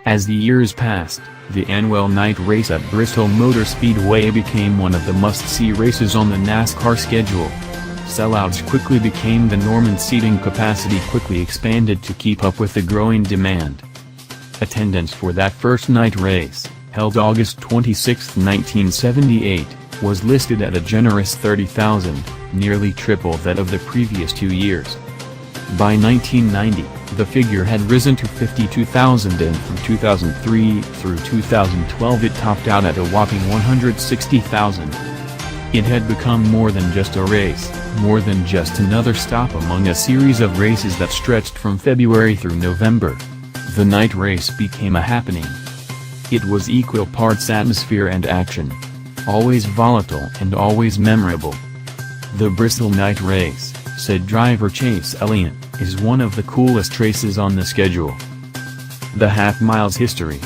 As the years passed, the annual night race at Bristol Motor Speedway became one of the must-see races on the NASCAR schedule. Sellouts quickly became the norm and seating capacity quickly expanded to keep up with the growing demand. Attendance for that first night race, held August 26, 1978, was listed at a generous 30,000, nearly triple that of the previous 2 years. By 1990, the figure had risen to 52,000 and from 2003 through 2012 it topped out at a whopping 160,000. It had become more than just a race, more than just another stop among a series of races that stretched from February through November. The night race became a happening. It was equal parts atmosphere and action. Always volatile and always memorable. The Bristol night race, said driver Chase Elliott, is one of the coolest races on the schedule. The half-mile's history.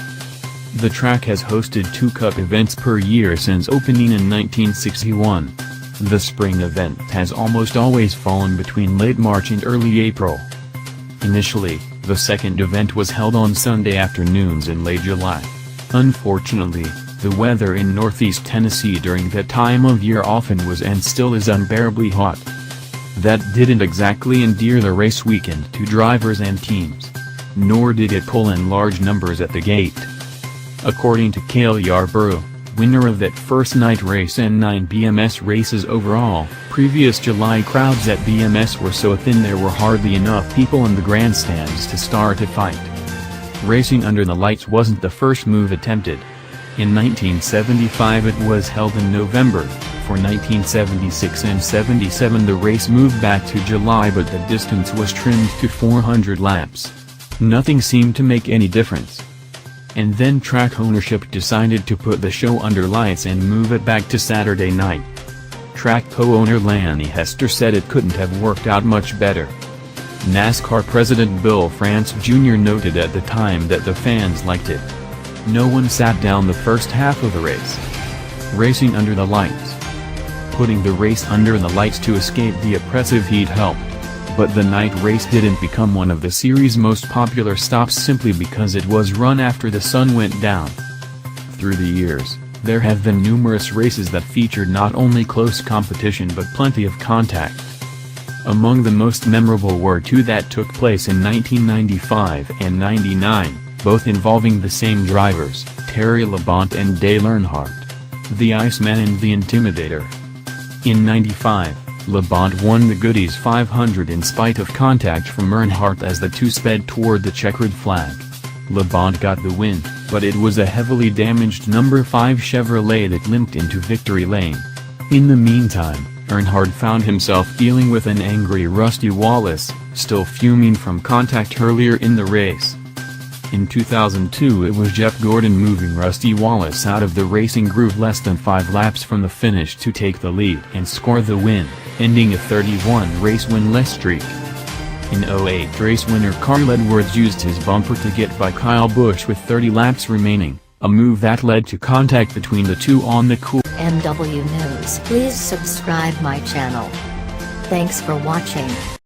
The track has hosted 2 Cup events per year since opening in 1961. The spring event has almost always fallen between late March and early April. Initially, the second event was held on Sunday afternoons in late July. Unfortunately, the weather in northeast Tennessee during that time of year often was and still is unbearably hot. That didn't exactly endear the race weekend to drivers and teams. Nor did it pull in large numbers at the gate. According to Cale Yarborough, winner of that first night race and 9 BMS races overall, previous July crowds at BMS were so thin there were hardly enough people in the grandstands to start a fight. Racing under the lights wasn't the first move attempted. In 1975 it was held in November. For 1976 and 77 the race moved back to July but the distance was trimmed to 400 laps. Nothing seemed to make any difference. And then track ownership decided to put the show under lights and move it back to Saturday night. Track co-owner Lanny Hester said it couldn't have worked out much better. NASCAR President Bill France Jr. noted at the time that the fans liked it. No one sat down the first half of the race. Racing under the lights. Putting the race under the lights to escape the oppressive heat helped. But the night race didn't become one of the series' most popular stops simply because it was run after the sun went down. Through the years, there have been numerous races that featured not only close competition but plenty of contact. Among the most memorable were 2 that took place in 1995 and 99, both involving the same drivers, Terry Labonte and Dale Earnhardt. The Iceman and the Intimidator. In 95, Labonte won the Goodies 500 in spite of contact from Earnhardt as the two sped toward the checkered flag. Labonte got the win, but it was a heavily damaged number 5 Chevrolet that limped into victory lane. In the meantime, Earnhardt found himself dealing with an angry Rusty Wallace, still fuming from contact earlier in the race. In 2002 it was Jeff Gordon moving Rusty Wallace out of the racing groove less than 5 laps from the finish to take the lead and score the win, ending a 31-race winless streak. In 08 race winner Carl Edwards used his bumper to get by Kyle Busch with 30 laps remaining, a move that led to contact between the two on the cool MW News. Please subscribe my channel. Thanks for watching.